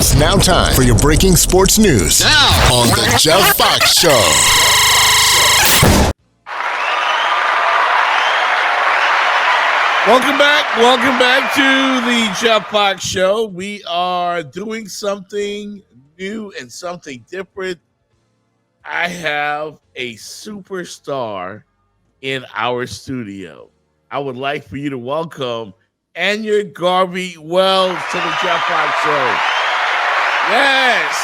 It's now time for your breaking sports news on the Jeff Fox Show. Welcome back to the Jeff Fox Show. We are doing something new and something different. I have a superstar in our studio. I would like for you to welcome Ania Garvey-Wells to the Jeff Fox Show. Yes.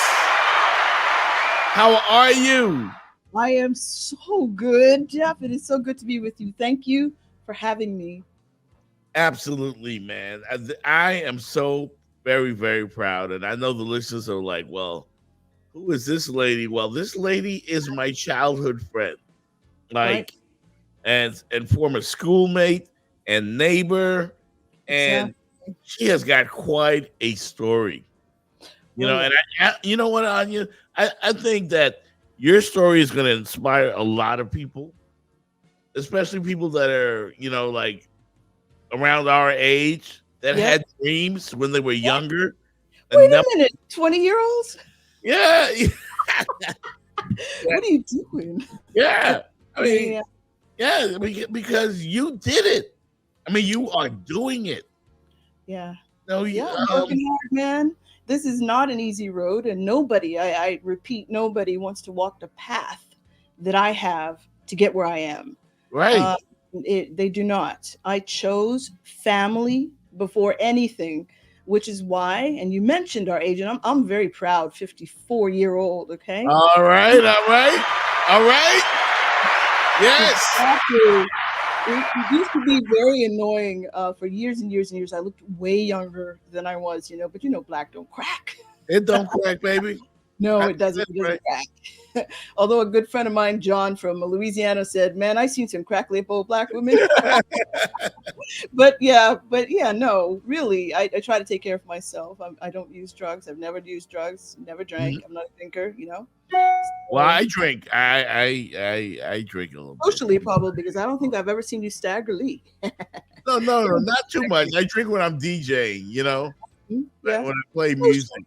How are you? I am so good, Jeff. It is so good to be with you. Thank you for having me. Absolutely, man. I am so very, very proud. And I know the listeners are like, well, who is this lady? Well, this lady is my childhood friend. Like, right. and former schoolmate and neighbor. And she has got quite a story. You know, and you know what, Ania? I think that your story is going to inspire a lot of people, especially people that are, you know, like around our age that had dreams when they were younger. Wait a minute, 20-year-olds? Yeah. What are you doing? Yeah. I mean, because you did it. I mean, you are doing it. Yeah. No, I'm working hard, man. This is not an easy road, and nobody, I repeat, nobody wants to walk the path that I have to get where I am. Right. They do not. I chose family before anything, which is why, and you mentioned our age, and I'm very proud, 54-year-old, okay? All right. Yes. Exactly. It used to be very annoying for years and years and years. I looked way younger than I was, you know, but you know, black don't crack. It don't crack, baby. No, it doesn't. It doesn't crack. Although a good friend of mine, John from Louisiana, said, "Man, I seen some crack lip old black women." But no, really, I try to take care of myself. I don't use drugs. I've never used drugs. Never drank. I'm not a drinker, you know. Well, I drink. I drink a little bit. Socially, probably, because I don't think I've ever seen you stagger Lee. No, not too much. I drink when I'm DJing, you know, when I play music.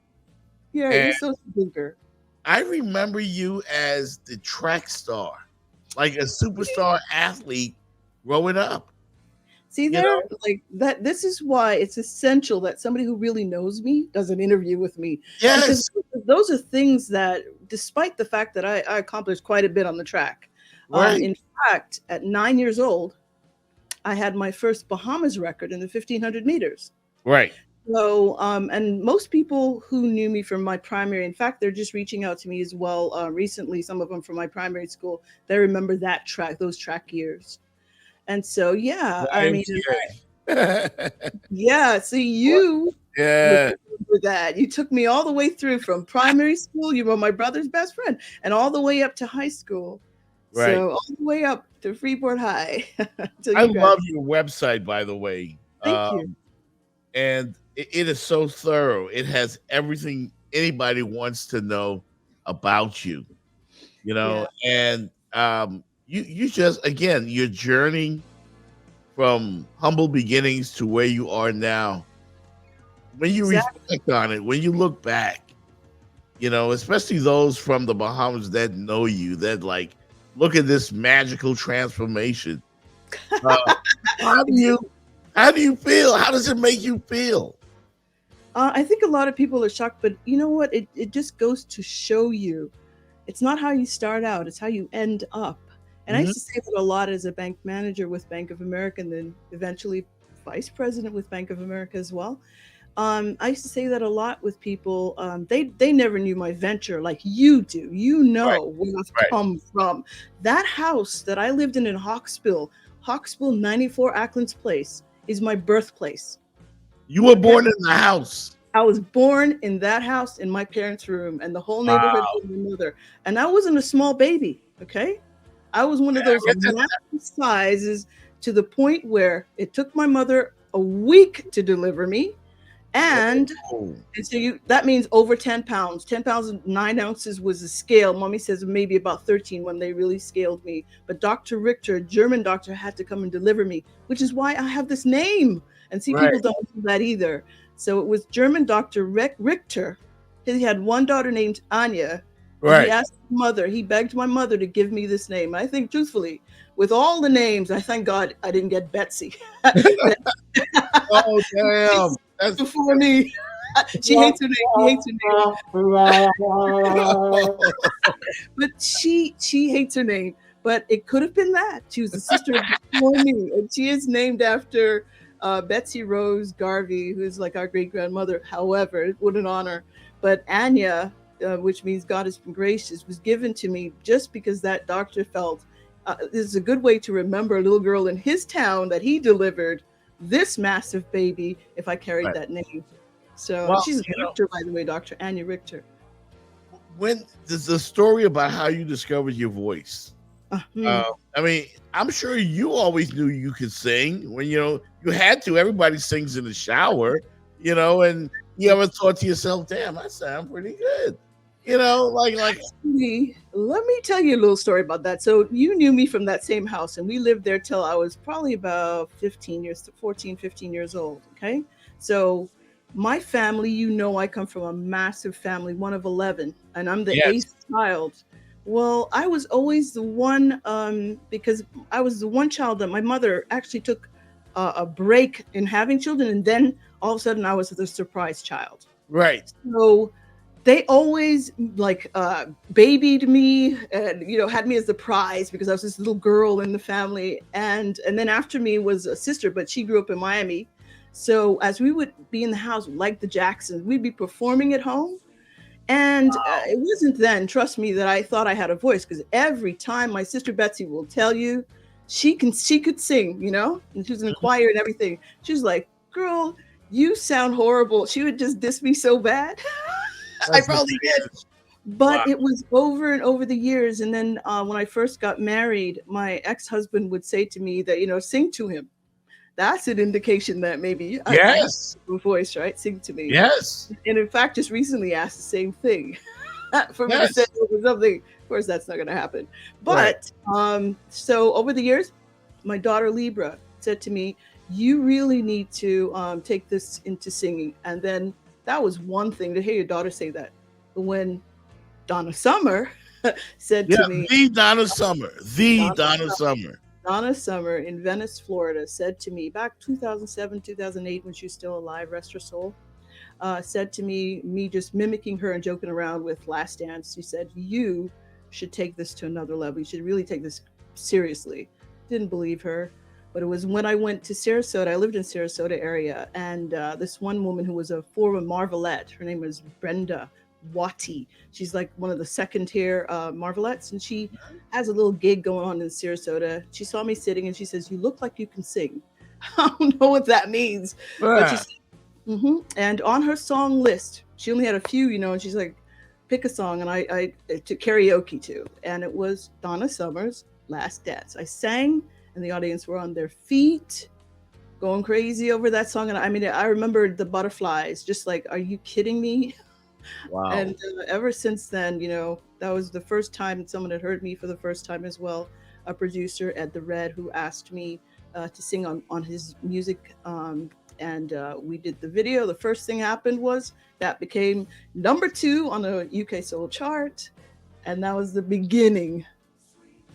Yeah, you're so drinker. I remember you as the track star, like a superstar athlete growing up. See, like that. This is why it's essential that somebody who really knows me does an interview with me. Yes, because those are things that, despite the fact that I accomplished quite a bit on the track. Right. In fact, at 9 years old, I had my first Bahamas record in the 1500 meters. Right. So, and most people who knew me from my primary, in fact, they're just reaching out to me as well recently. Some of them from my primary school, they remember those track years. And so, I mean, see, you remember that. You took me all the way through from primary school. You were my brother's best friend, and all the way up to high school. Right. So all the way up to Freeport High. I love your website, by the way. Thank you. And it is so thorough. It has everything anybody wants to know about you, you know, and you just, again, your journey from humble beginnings to where you are now. When you reflect on it, when you look back, you know, especially those from the Bahamas that know you, that like, look at this magical transformation. How do you feel? How does it make you feel? I think a lot of people are shocked, but you know what? It just goes to show you, it's not how you start out, it's how you end up. And I used to say that a lot as a bank manager with Bank of America, and then eventually vice president with Bank of America as well. I used to say that a lot with people. They never knew my venture like you do. You know where I've come from. That house that I lived in Hawksbill, 94 Acklands Place, is my birthplace. You were born in the house. I was born in that house in my parents' room, and the whole neighborhood was my mother. And I wasn't a small baby, okay? I was one of those massive sizes, to the point where it took my mother a week to deliver me. And so that means over 10 pounds. 10 pounds and 9 ounces was the scale. Mommy says maybe about 13 when they really scaled me. But Dr. Richter, a German doctor, had to come and deliver me, which is why I have this name. And see, people don't do that either. So it was German Dr. Richter He had one daughter named Ania. And he Right. asked he begged my mother to give me this name. I think, truthfully, with all the names, I thank God I didn't get Betsy. Oh damn. That's Before me. She hates her name. She hates her name. But she hates her name. But it could have been that. She was the sister before me. And she is named after Betsy Rose Garvey, who's like our great grandmother. However, what an honor. But Anya, which means God has been gracious, was given to me just because that doctor felt this is a good way to remember a little girl in his town that he delivered this massive baby if I carried that name. So Well, she's a doctor, by the way, Dr. Anya Richter. when there's the story about how you discovered your voice. I mean, I'm sure you always knew you could sing when you had to. Everybody sings in the shower, and you ever thought to yourself, "Damn, I sound pretty good," like. Actually, let me tell you a little story about that. So you knew me from that same house, and we lived there till I was probably about 15 years old. Okay, so my family, I come from a massive family, one of 11, and I'm the eighth child. Well, I was always the one, because I was the one child that my mother actually took a break in having children, and then all of a sudden I was the surprise child. Right. So they always babied me and had me as the prize because I was this little girl in the family, and then after me was a sister, but she grew up in Miami. So as we would be in the house like the Jacksons, we'd be performing at home. And it wasn't then, trust me, that I thought I had a voice, because every time my sister Betsy will tell you she could sing, and she was in the choir and everything. She was like, "Girl, you sound horrible." She would just diss me so bad. I probably did. But it was over and over the years. And then when I first got married, my ex-husband would say to me that, sing to him. That's an indication that maybe I have a voice, right? Sing to me. Yes. And in fact, just recently asked the same thing for me to say over something. Of course, that's not going to happen. But so over the years, my daughter Libra said to me, "You really need to take this into singing." And then that was one thing to hear your daughter say that. But when Donna Summer said to me, Donna Summer in Venice, Florida, said to me back 2007, 2008, when she was still alive, rest her soul, said to me just mimicking her and joking around with Last Dance. She said, "You should take this to another level. You should really take this seriously." Didn't believe her. But it was when I went to Sarasota. I lived in Sarasota area. And this one woman who was a former Marvelette, her name was Brenda Watty. She's like one of the second tier Marvelettes, and she has a little gig going on in Sarasota. She saw me sitting and she says, "You look like you can sing." I don't know what that means. But she said, and on her song list, she only had a few, and she's like, "Pick a song," and I to karaoke to, and it was Donna Summer's Last Dance. I sang, and the audience were on their feet, going crazy over that song. And I mean, I remembered the butterflies, just like, "Are you kidding me?" Wow. And ever since then, that was the first time someone had heard me for the first time as well. A producer, Ed the Red, who asked me to sing on his music. And we did the video. The first thing happened was that became #2 on the UK Soul Chart. And that was the beginning.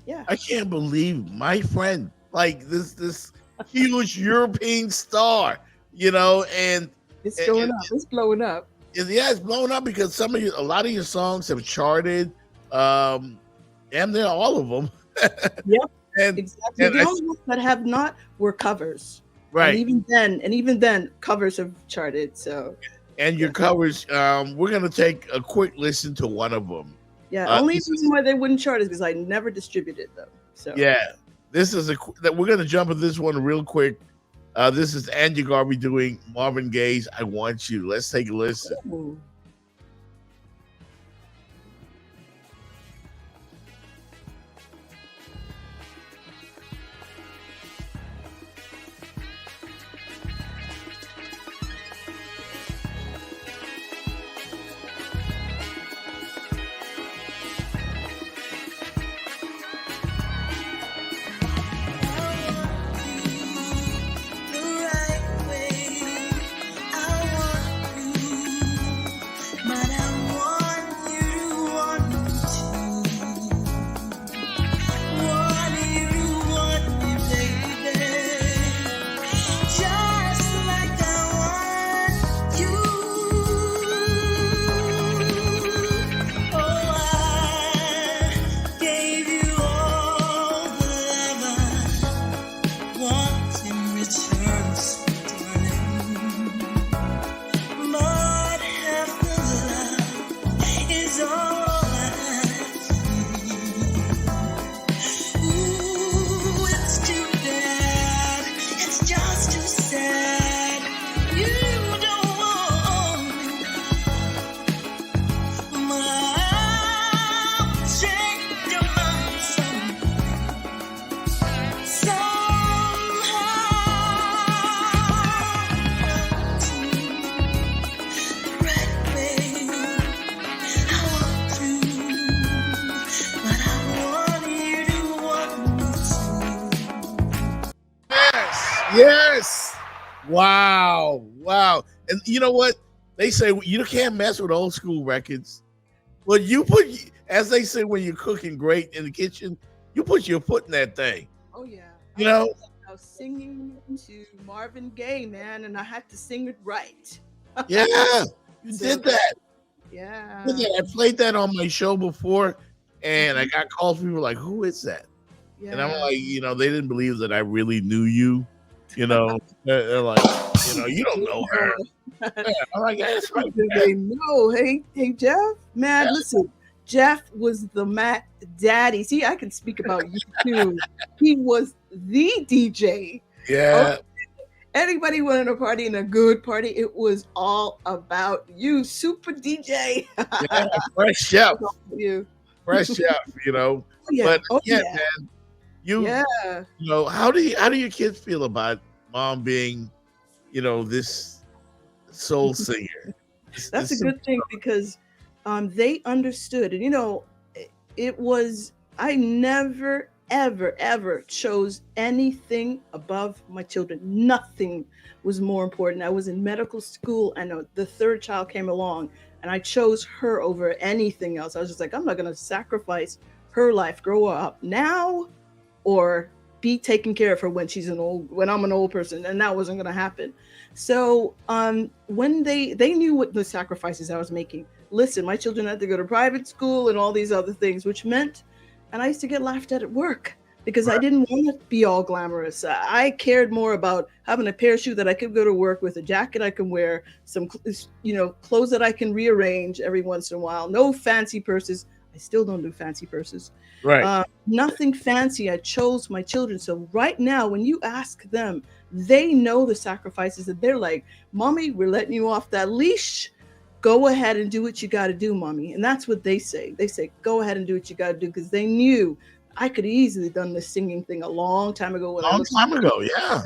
Yeah. I can't believe my friend, like this huge European star, and it's going up. It's blowing up. It's blown up because a lot of your songs have charted, and they're all of them. Yep. And exactly. The only ones that have not were covers. Right. And even then, covers have charted. So. And your covers, we're gonna take a quick listen to one of them. Yeah. Only reason why they wouldn't chart is because I never distributed them. So. Yeah. This is we're gonna jump into this one real quick. This is Ania Garvey doing Marvin Gaye's "I Want You." Let's take a listen. Ooh. Wow. And you know what? They say you can't mess with old school records. Well, you put, as they say, when you're cooking great in the kitchen, you put your foot in that thing. Oh yeah. You know? I was singing to Marvin Gaye, man, and I had to sing it right. Yeah, you did that. Yeah. I played that on my show before, and I got calls from people like, "Who is that?" Yeah. And I'm like, they didn't believe that I really knew you. They're like, you don't know her. Yeah, I'm like, that's right. They know. Hey, Jeff, man, listen. Jeff was the Mac Daddy. See, I can speak about you too. He was the DJ. Yeah. Okay. Anybody wanted a party and a good party, it was all about you, super DJ. Yeah, fresh chef. You. Fresh chef, Yeah. But yeah, man, how do your kids feel about mom being, this soul singer? That's a good thing because they understood. And, it was, I never, ever chose anything above my children. Nothing was more important. I was in medical school and the third child came along and I chose her over anything else. I was just like, I'm not going to sacrifice her life, grow up now, or be taking care of her when I'm an old person. And that wasn't going to happen. So when they knew what the sacrifices I was making. Listen, my children had to go to private school and all these other things, which meant, and I used to get laughed at work because I didn't want to be all glamorous. I cared more about having a parachute that I could go to work with, a jacket I can wear, some, clothes that I can rearrange every once in a while. No fancy purses. I still don't do fancy purses. Right. Nothing fancy. I chose my children. So right now, when you ask them, they know the sacrifices that they're like, Mommy, we're letting you off that leash. Go ahead and do what you got to do, Mommy. And that's what they say. They say, go ahead and do what you got to do, because they knew I could easily done this singing thing a long time ago. Yeah.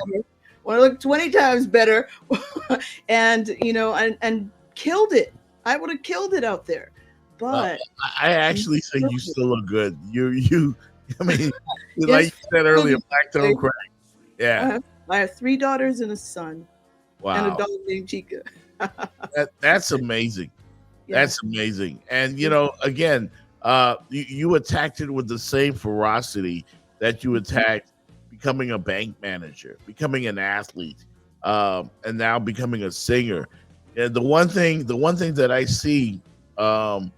When I looked 20 times better and, and killed it. I would have killed it out there. But I actually think you still look good. Like you said earlier, black don't crack. Yeah. I have 3 daughters and a son. Wow. And a dog named Chica. That's amazing. Yeah. That's amazing. And again, you attacked it with the same ferocity that you attacked becoming a bank manager, becoming an athlete, and now becoming a singer. And the one thing that I see that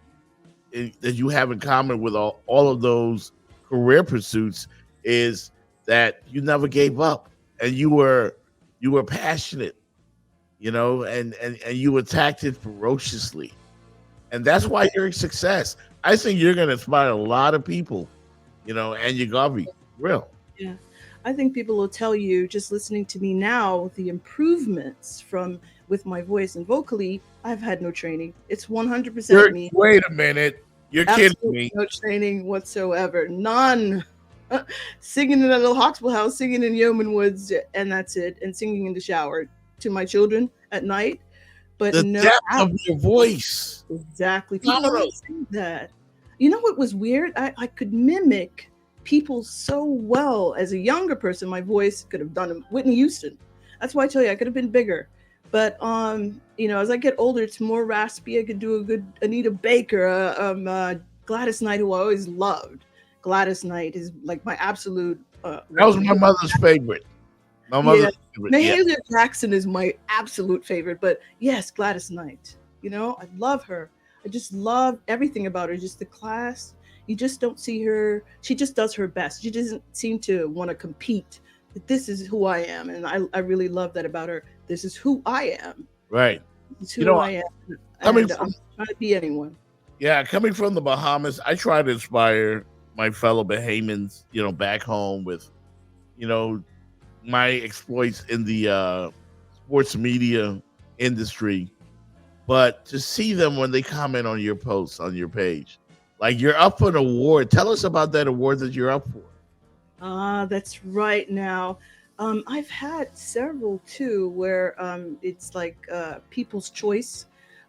you have in common with all of those career pursuits is that you never gave up, and you were passionate. And you attacked it ferociously. And that's why you're a success. I think you're going to inspire a lot of people, Ania Garvey, real. Yeah. I think people will tell you, just listening to me now, the improvements with my voice and vocally, I've had no training. It's 100% me. Wait a minute. You're kidding me. No training whatsoever. None. Singing in a little hospital house, singing in Yeoman Woods, and that's it. And singing in the shower to my children at night, but the depth of your voice. Exactly. People don't say that. You know what was weird? I could mimic people so well as a younger person. My voice could have done Whitney Houston. That's why I tell you I could have been bigger. But as I get older, it's more raspy. I could do a good Anita Baker, Gladys Knight, who I always loved. Gladys Knight is like my absolute. That was my mother's favorite. My mother's favorite. Mahalia Jackson is my absolute favorite, but yes, Gladys Knight. I love her. I just love everything about her. Just the class. You just don't see her. She just does her best. She doesn't seem to want to compete. But this is who I am, and I really love that about her. This is who I am. Right. This is who I am. I'm trying to be anyone. Yeah, coming from the Bahamas, I try to inspire my fellow Bahamians, back home with, my exploits in the sports media industry. But to see them when they comment on your posts on your page, like you're up for an award. Tell us about that award that you're up for. That's right. Now, I've had several too, where it's like People's Choice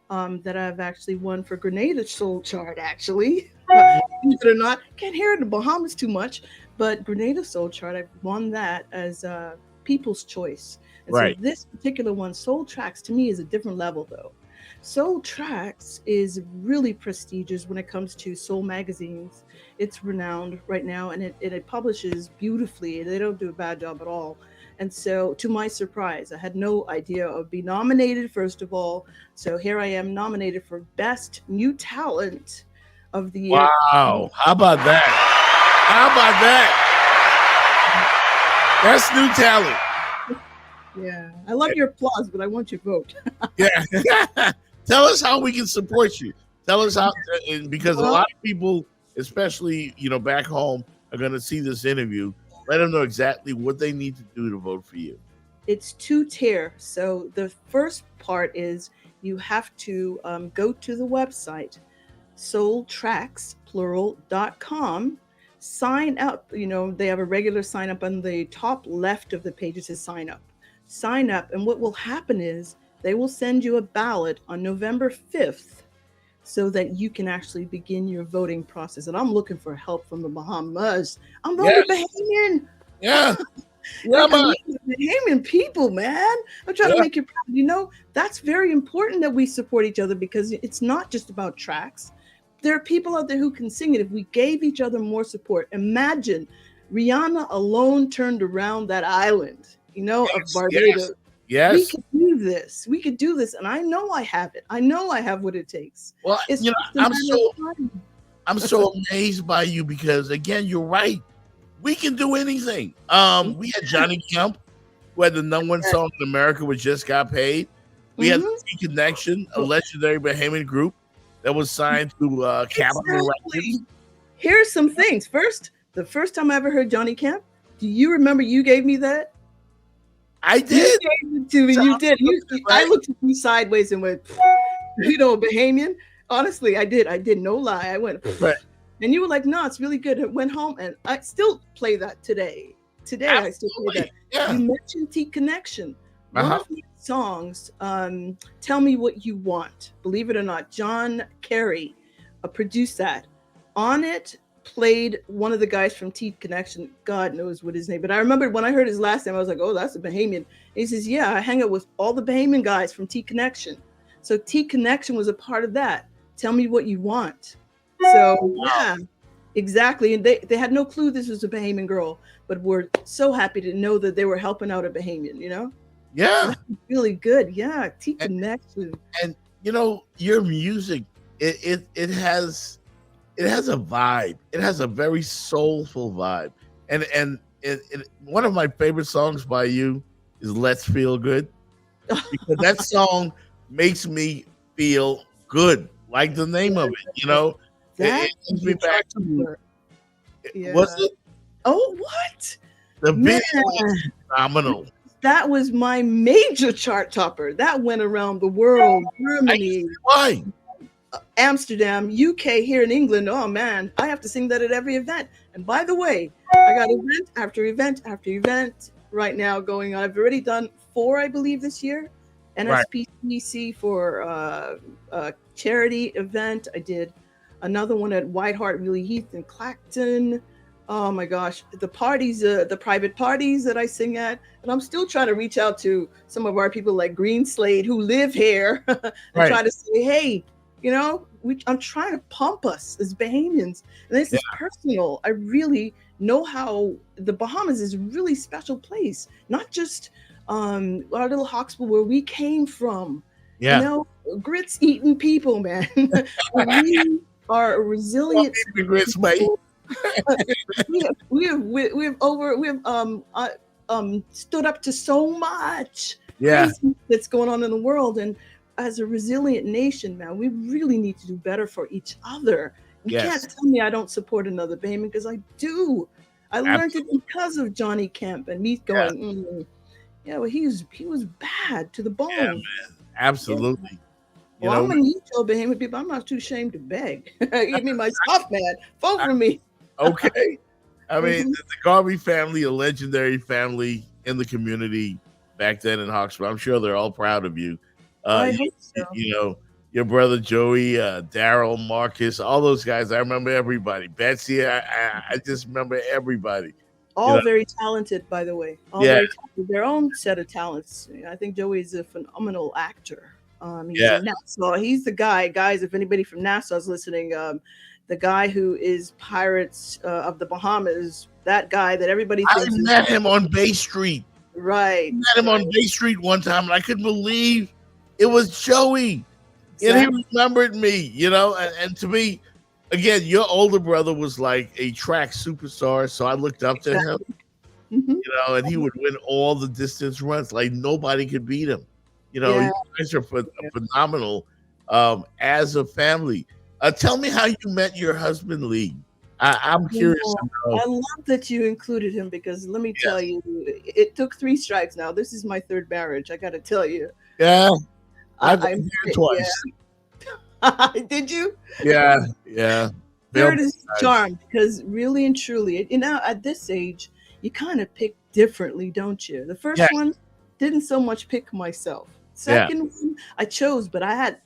that I've actually won for Grenada Soul Chart. Actually, believe it or not, can't hear it in the Bahamas too much, but Grenada Soul Chart, I've won that as people's choice. And so Right. this particular one, Soul Tracks, to me is a different level though. Soul Tracks is really prestigious when it comes to soul magazines. It's renowned right now, and it publishes beautifully. They don't do a bad job at all. And so, to my surprise, I had no idea of being nominated, first of all. So here I am, nominated for Best New Talent of the Year. Wow. How about that? How about that? That's new talent. Yeah, I love your applause, but I want your vote. Yeah. Tell us how we can support you. Tell us how, because a lot of people, especially back home, are going to see this interview. Let them know exactly what they need to do to vote for you. It's two-tier. So the first part is you have to go to the website, soultracks.com, sign up. They have a regular sign up on the top left of the page. It says sign up. Sign up, and what will happen is they will send you a ballot on November 5th so that you can actually begin your voting process. And I'm looking for help from the Bahamas. I'm voting Bahamian. Yeah. Bahamian people, man. I'm trying to make you proud. That's very important that we support each other, because it's not just about tracks. There are people out there who can sing it. If we gave each other more support, imagine Rihanna alone turned around that island, of Barbados. Yes. We could do this. We could do this. And I know I have it. I know I have what it takes. Well, I'm so amazed by you, because again, you're right. We can do anything. We had Johnny Kemp, who had the #1 song in America, which just got paid. We had the T Connection, a legendary Bahamian group that was signed to Capitol Records. Here's some things. First, the first time I ever heard Johnny Kemp, do you remember you gave me that? I did. You gave it to me. You did. I looked at you sideways and went, Bahamian. Honestly, I did. No lie. I went, and you were like, no, it's really good. I went home and I still play that today. Absolutely. I still play that. Yeah. You mentioned T Connection. One of my songs, Tell Me What You Want. Believe it or not, John Kerry produced that. On it, played one of the guys from T Connection. God knows what his name, but I remember when I heard his last name, I was like, oh, that's a Bahamian. And he says, yeah, I hang out with all the Bahamian guys from T Connection. So T Connection was a part of that. Tell Me What You Want. So yeah, exactly. And they had no clue this was a Bahamian girl, but we're so happy to know that they were helping out a Bahamian, Yeah. That's really good. Yeah. T Connection. And your music, it has a vibe. It has a very soulful vibe. And one of my favorite songs by you is Let's Feel Good. Because that song makes me feel good. Like the name of it, it takes me back to was it? Oh, what? The video is phenomenal. That was my major chart topper. That went around the world. Germany, why? Amsterdam, UK, here in England. Oh man, I have to sing that at every event. And by the way, I got event after event after event right now going on. I've already done 4, I believe, this year. NSPCC for a charity event. I did another one at White Hart, Really Heath and Clacton. Oh my gosh, the parties, the private parties that I sing at. And I'm still trying to reach out to some of our people like Green Slade who live here and try to say, hey, I'm trying to pump us as Bahamians. And this is personal. I really know how the Bahamas is a really special place, not just our little Hawksville where we came from. Grits eating people, man. We are a resilient grits, mate. we have stood up to so much that's going on in the world, and as a resilient nation, man, we really need to do better for each other. You can't tell me I don't support another Bahamian, because I do. I learned it because of Johnny Kemp and me going, well, he was bad to the bone. Yeah, man. Absolutely. Well, I'm gonna need your Bahamian people. I'm not too ashamed to beg. Give me my stuff, man. Vote for me. Okay. I mean, the Garvey family, a legendary family in the community back then in Hawksville. I'm sure they're all proud of you. I hope so. Your brother Joey, Daryl, Marcus, all those guys. I remember everybody. Betsy, I just remember everybody. You All know, very talented, by the way. All yeah, very talented. Their own set of talents. I think Joey is a phenomenal actor. He's yeah. in Nassau. He's the guy, guys. If anybody from Nassau is listening, the guy who is Pirates of the Bahamas. That guy that everybody I thinks is met him on Bay Street. right. Met him on Bay Street one time, and I couldn't believe it was Joey. And he Exactly. remembered me, and to me, again, your older brother was like a track superstar, so I looked up to him, Exactly. Hmm. and he would win all the distance runs. Like nobody could beat him. Yeah. You guys are phenomenal as a family. Tell me how you met your husband, Lee. I'm You curious know, to know. I love that you included him because let me tell Yes. you, it took 3 strikes. Now this is my third marriage. I got to tell you, Yeah, I've I been here twice. yeah. Did you? Yeah, yeah. Failed Third is both times. charm because really and truly, at this age, you kind of pick differently, don't you? The Yeah, first one didn't so much pick myself. yeah. Second one, I chose, but I had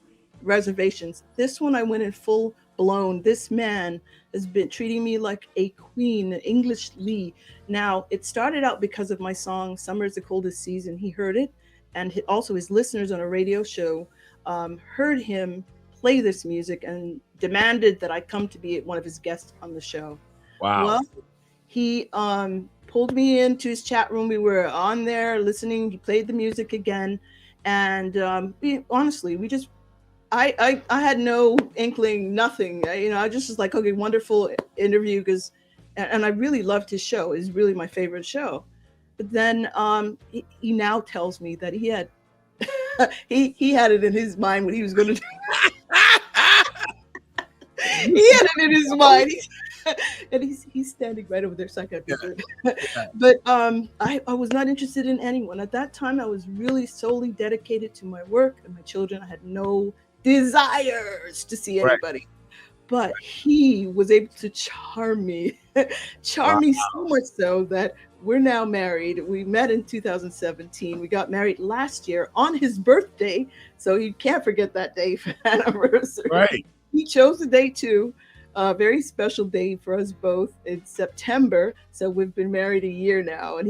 reservations. This one, I went in full blown. This man has been treating me like a queen, an English Lee. Now, it started out because of my song "Summer is the Coldest Season." He heard it, and also his listeners on a radio show heard him play this music and demanded that I come to be one of his guests on the show. Wow. Well, he pulled me into his chat room. We were on there listening. He played the music again, and honestly, we just I had no inkling, nothing. I just was like, okay, wonderful interview because, and I really loved his show. It's really my favorite show. But then he now tells me that he had he had it in his mind what he was going to do. He had it in his mind. And he's standing right over there, so I got Yeah, good. yeah. But I was not interested in anyone at that time. I was really solely dedicated to my work and my children. I had no desires to see Right. anybody. But he was able to charm me, charm Wow. me so much so that we're now married. We met in 2017. We got married last year on his birthday, so you can't forget that day for anniversary. Right. He chose the day too. A very special day for us both. It's September, so we've been married a year now, and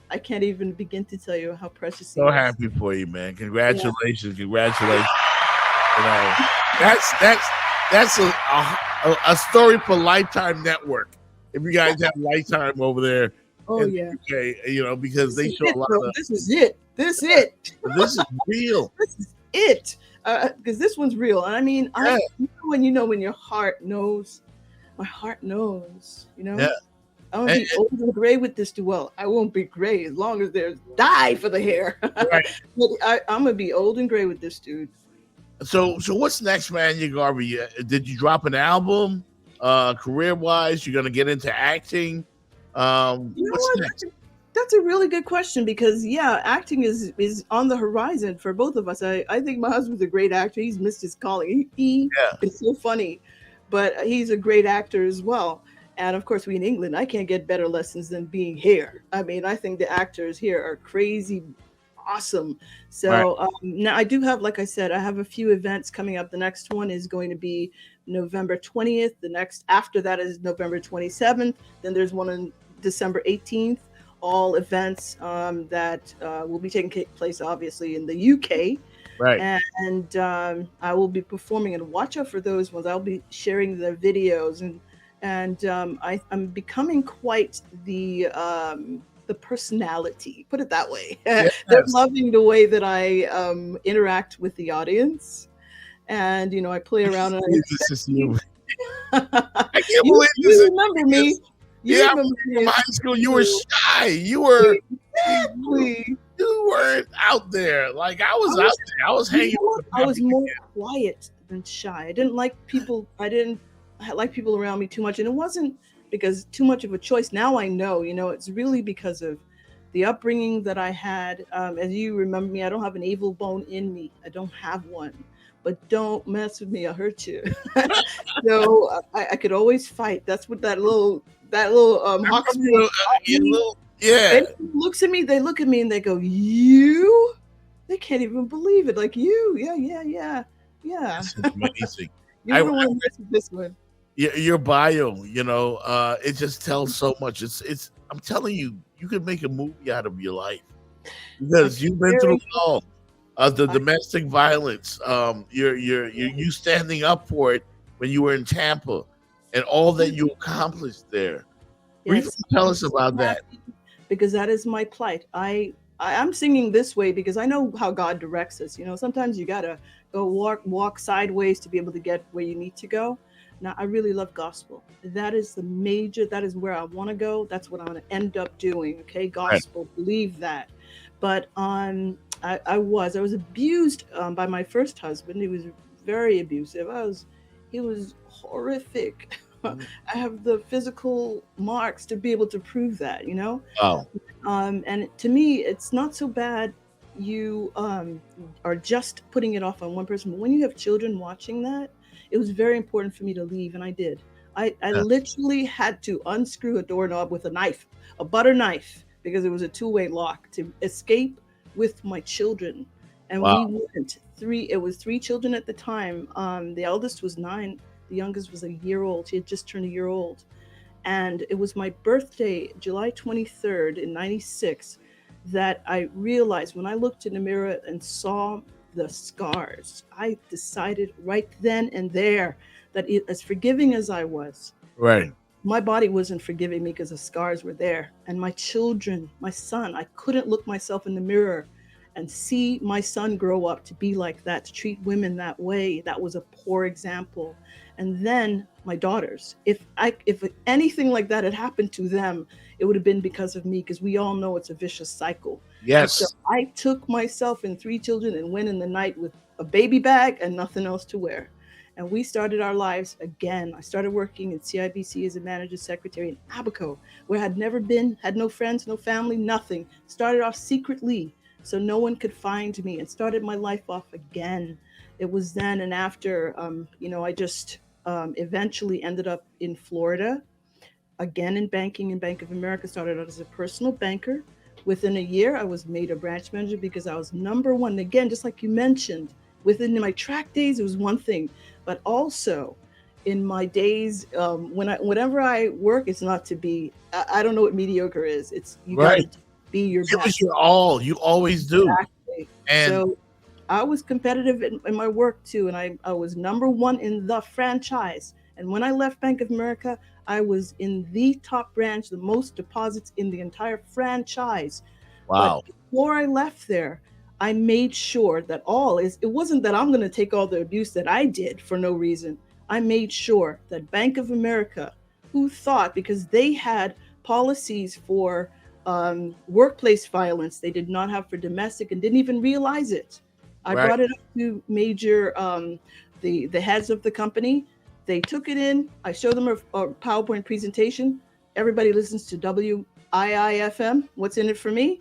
I can't even begin to tell you how precious he So is. happy for you, man. Yeah. Congratulations. That's a story for Lifetime Network. If you guys have Lifetime over there Oh in yeah. the UK, because This they is show a it, lot bro. of This is it. This it. this is real. This is it. Because this one's real. And I mean, Yeah, you know when your heart knows, my heart knows, yeah. I'm gonna And, be old and gray with this duel. I won't be gray as long as there's dye for the hair. right. But I'm gonna be old and gray with this dude. So what's next, man? You Garvey? Did you drop an album? Career wise, you're gonna get into acting. You know What's what? next? That's a really good question because yeah, acting is on the horizon for both of us. I think my husband's a great actor. He's missed his calling. He Yeah, is so funny, but he's a great actor as well. And of course, we in England, I can't get better lessons than being here. I mean, I think the actors here are crazy awesome. right, So now I do have, like I said, I have a few events coming up. The next one is going to be November 20th. The next after that is November 27th. Then there's one on December 18th. All events that will be taking place, obviously, in the UK. right. And I will be performing. And watch out for those ones. I'll be sharing the videos, and I'm becoming quite the personality. Put it that way. They're Yes. loving the way that I interact with the audience, and I play around. And This is you. I can't you, believe this you is remember me? You yeah. remember From me? high school, you were shy. You Exactly. weren't out there. Like I was I out was, there. I was hanging what? with the I was popular more kids. quiet than shy. I didn't like people. I didn't like people around me too much, and it wasn't because too much of a choice. Now I know. It's really because of the upbringing that I had. As you remember me, I don't have an evil bone in me. I don't have one. But don't mess with me. I'll hurt you. So I could always fight. That's what that little I hawk remember yeah. anybody looks at me, they look at me and they go, "You?" They can't even believe it. Like you, yeah. This is amazing. You I, wouldn't want to mess with this one. your bio, it just tells so much. It's. I'm telling you, you could make a movie out of your life because you've been through it all. The domestic violence, you standing up for it when you were in Tampa, and all that you accomplished there. Briefly tell us about that. Because that is my plight. I'm singing this way because I know how God directs us. Sometimes you gotta go walk sideways to be able to get where you need to go. Now, I really love gospel. That is where I want to go. That's what I want to end up doing. Okay, gospel, right. Believe that. But I was abused by my first husband. He was very abusive. He was horrific. I have the physical marks to be able to prove that, Wow. And to me, it's not so bad. You are just putting it off on one person. But when you have children watching that, it was very important for me to leave, and I did. I literally had to unscrew a doorknob with a knife, a butter knife, because it was a two-way lock to escape with my children. And wow. We went it was three children at the time. The eldest was 9. The youngest was a year old. She had just turned a year old. And it was my birthday, July 23rd in 96, that I realized when I looked in the mirror and saw the scars, I decided right then and there that as forgiving as I was, right, my body wasn't forgiving me because the scars were there. And my children, my son, I couldn't look myself in the mirror and see my son grow up to be like that, to treat women that way. That was a poor example. And then my daughters, if anything like that had happened to them, it would have been because of me, because we all know it's a vicious cycle. Yes. So I took myself and 3 children and went in the night with a baby bag and nothing else to wear. And we started our lives again. I started working at CIBC as a manager secretary in Abaco, where I had never been, had no friends, no family, nothing. Started off secretly so no one could find me, and started my life off again. It was then and after, I just eventually ended up in Florida, again in banking in Bank of America. Started out as a personal banker. Within a year, I was made a branch manager because I was number one. Again, just like you mentioned, within my track days, it was one thing, but also in my days, whenever I work, it's not to be, I don't know what mediocre is. It's you right. got to be your best. It was your all. You always do. Exactly. And so I was competitive in my work too, and I was number one in the franchise. And when I left Bank of America, I was in the top branch, the most deposits in the entire franchise. Wow. But before I left there, I made sure that it wasn't that I'm going to take all the abuse that I did for no reason. I made sure that Bank of America, who thought, because they had policies for workplace violence, they did not have for domestic, and didn't even realize it. I brought it up to major, the heads of the company. They took it in. I showed them a PowerPoint presentation. Everybody listens to WIIFM. What's in it for me?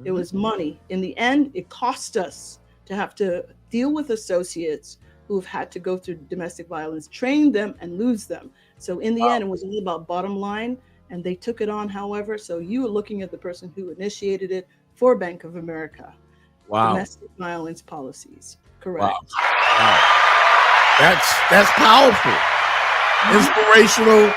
It was money. In the end, it cost us to have to deal with associates who've had to go through domestic violence, train them, and lose them. So in the end, it was all about bottom line, and they took it on, however. So you were looking at the person who initiated it for Bank of America. Wow. Domestic violence policies. Correct. Wow. That's powerful. Inspirational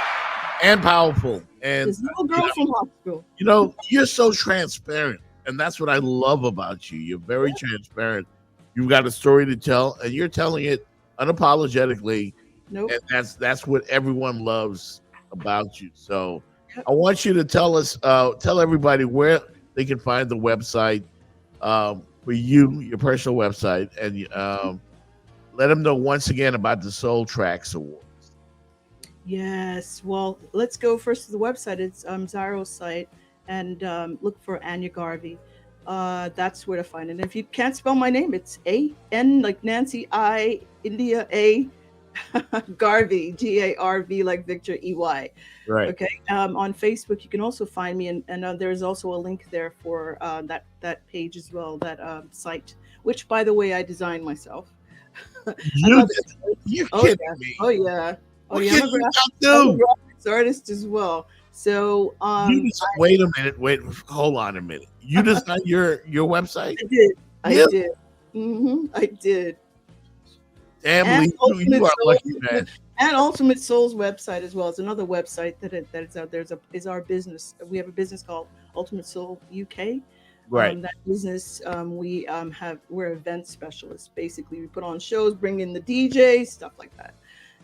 and powerful. And this little girl from hospital. You're so transparent, and that's what I love about you. You're very transparent. You've got a story to tell, and you're telling it unapologetically. Nope. And that's what everyone loves about you. So I want you to tell everybody where they can find the website for you, your personal website, and let them know once again about the Soul Tracks Awards. Yes. Well, let's go first to the website. It's Zyro's site, and look for Ania Garvey. That's where to find it. And if you can't spell my name, it's A-N like Nancy, I, India, A, Garvey, G-A-R-V like Victor, E-Y. Right. Okay. On Facebook, you can also find me, and there's also a link there for that page as well, that site, which, by the way, I designed myself. You're kidding me. Oh yeah. Oh yeah. I'm a graphics artist as well. So wait a minute. Hold on a minute. You designed your website? I did. I did. Damn, you are lucky, man. And Ultimate Soul's website as well. It's another website that is out there. Is our business. We have a business called Ultimate Soul UK. Right. That business, we're event specialists. Basically, we put on shows, bring in the DJs, stuff like that.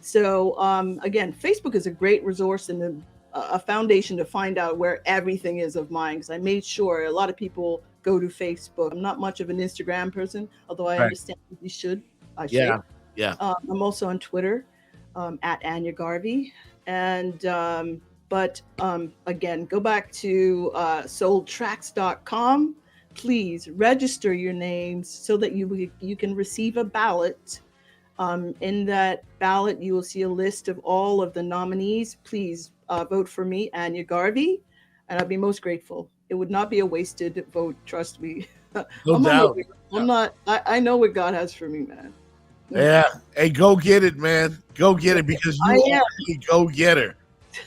So again, Facebook is a great resource and a foundation to find out where everything is of mine. Because I made sure a lot of people go to Facebook. I'm not much of an Instagram person, although I understand you should. I should. Yeah. I'm also on Twitter. At Ania Garvey, and again, go back to soultracks.com. Please register your names so that you can receive a ballot. In that ballot, you will see a list of all of the nominees. Please vote for me, Ania Garvey, and I'll be most grateful. It would not be a wasted vote, trust me. No doubt. I know what God has for me, man. Yeah. Hey, go get it, man. Go get it, because you are a go-getter.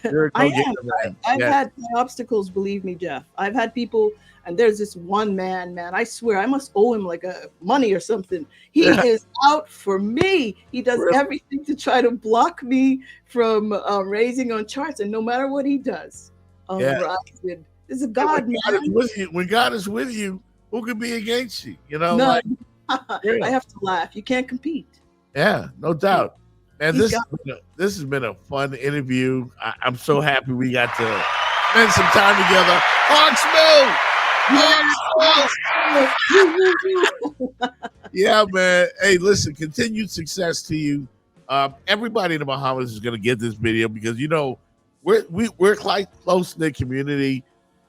You're a go-getter, man. I've had obstacles, believe me, Jeff. I've had people, and there's this one man, I swear I must owe him like money or something. He is out for me. He does everything to try to block me from raising on charts, and no matter what he does, rising. This is a God, man. When God is with you, who could be against you? You know, no. I have to laugh. You can't compete. Yeah, no doubt. And this has been a fun interview. I'm so happy we got to spend some time together. Hawksville! Yeah, man. Hey, listen, continued success to you. Everybody in the Bahamas is going to get this video, because, you know, we're quite close-knit community.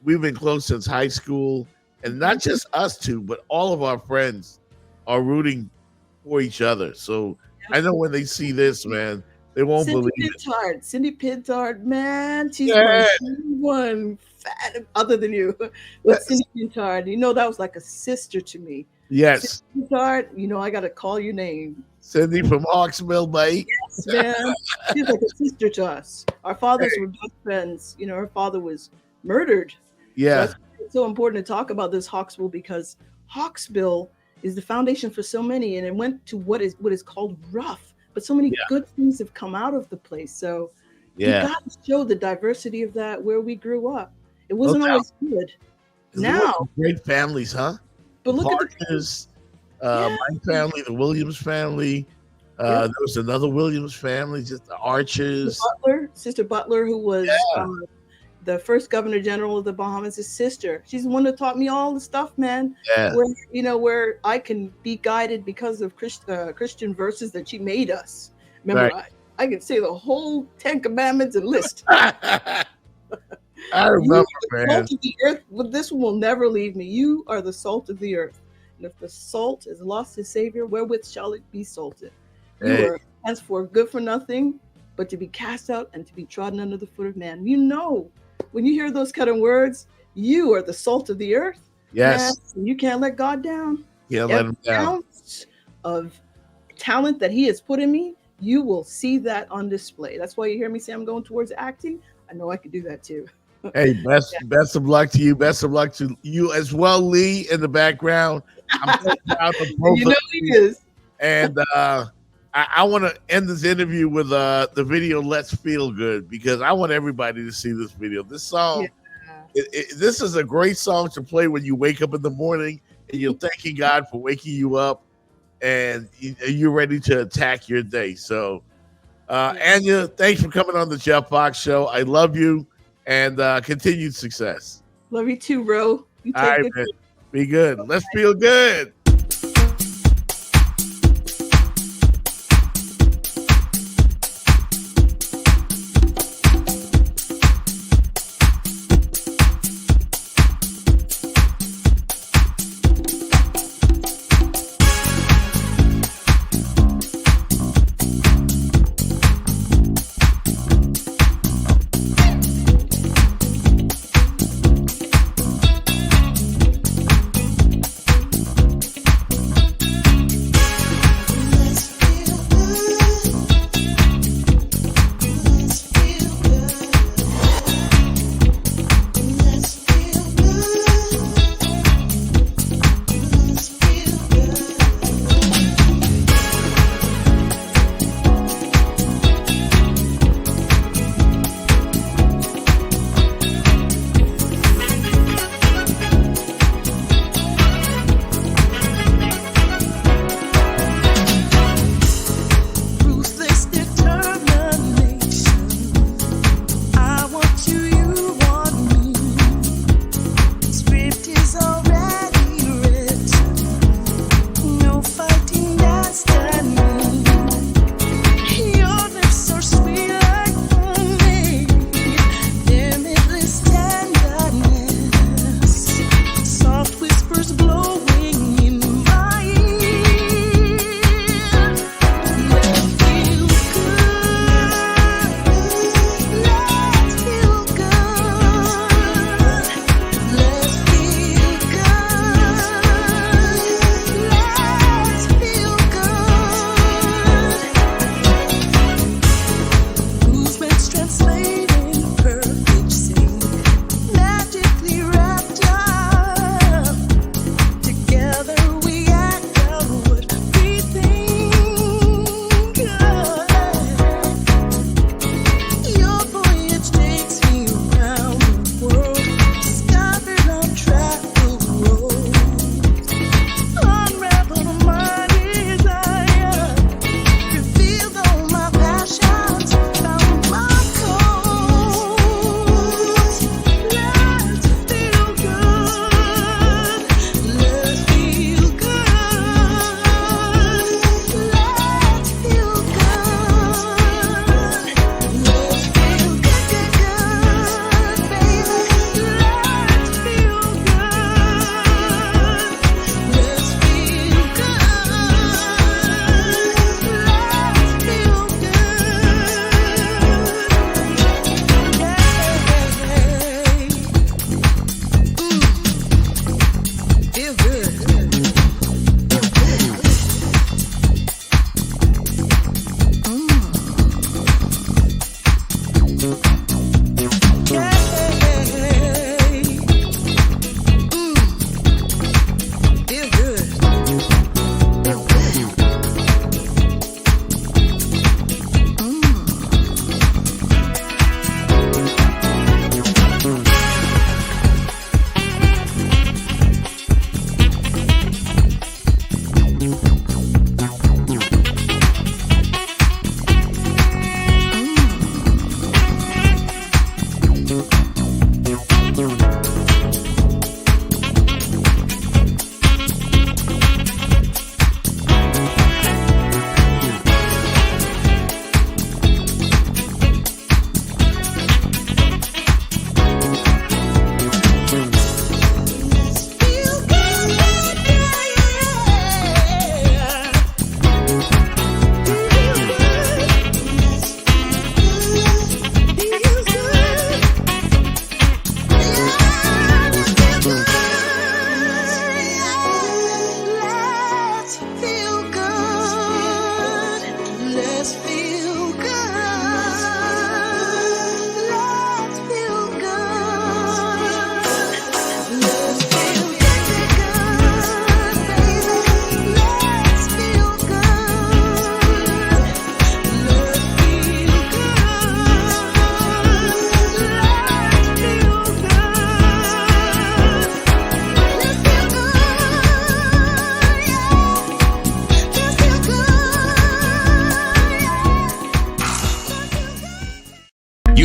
We've been close since high school. And not just us two, but all of our friends are rooting for each other. So I know when they see this, man, they won't believe it. Cindy Pintard, man, she's one fan other than you. But Cindy Pintard, you know, that was like a sister to me. Yes. Cindy Pintard, you know, I got to call your name. Cindy from Hawksville, mate. Yes, man. She's like a sister to us. Our fathers were best friends. You know, her father was murdered. Yeah. So it's so important to talk about this Hawksville, because Hawksville is the foundation for so many, and it went to what is called rough, but so many good things have come out of the place. So you got to show the diversity of that where we grew up. It wasn't always good. Now great families, huh? But look at my family, the Williams family. There was another Williams family, just the Archers. Sister Butler, who was the first Governor General of the Bahamas, his sister. She's the one that taught me all the stuff, man. Yeah. Where I can be guided because of Christian verses that she made us. Remember, I can say the whole 10 Commandments and list. I remember, man. Salt of the earth, but this one will never leave me. You are the salt of the earth. And if the salt has lost its savior, wherewith shall it be salted? You are henceforth good for nothing, but to be cast out and to be trodden under the foot of man. You know, when you hear those kind of words, you are the salt of the earth. Yes. Man, you can't let God down. Yeah, let him down. Ounce of talent that he has put in me, you will see that on display. That's why you hear me say I'm going towards acting. I know I could do that too. Hey, best of luck to you. Best of luck to you as well, Lee, in the background. I'm so proud of both of he is. And I want to end this interview with the video "Let's Feel Good," because I want everybody to see this video. This song, this is a great song to play when you wake up in the morning and you're thanking God for waking you up, and you're ready to attack your day. So, Ania, thanks for coming on the Jeff Fox Show. I love you, and continued success. Love you too, bro. You all right, man. Be good. Let's feel good.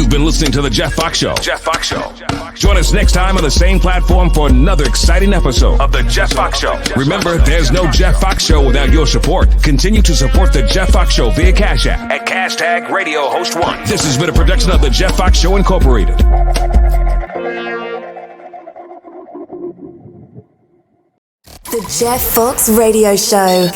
You've been listening to The Jeff Fox Show. Join us next time on the same platform for another exciting episode of The Jeff Fox Show. Remember, there's no Jeff Fox Show without your support. Continue to support The Jeff Fox Show via Cash App at #RadioHost1. This has been a production of The Jeff Fox Show Incorporated. The Jeff Fox Radio Show.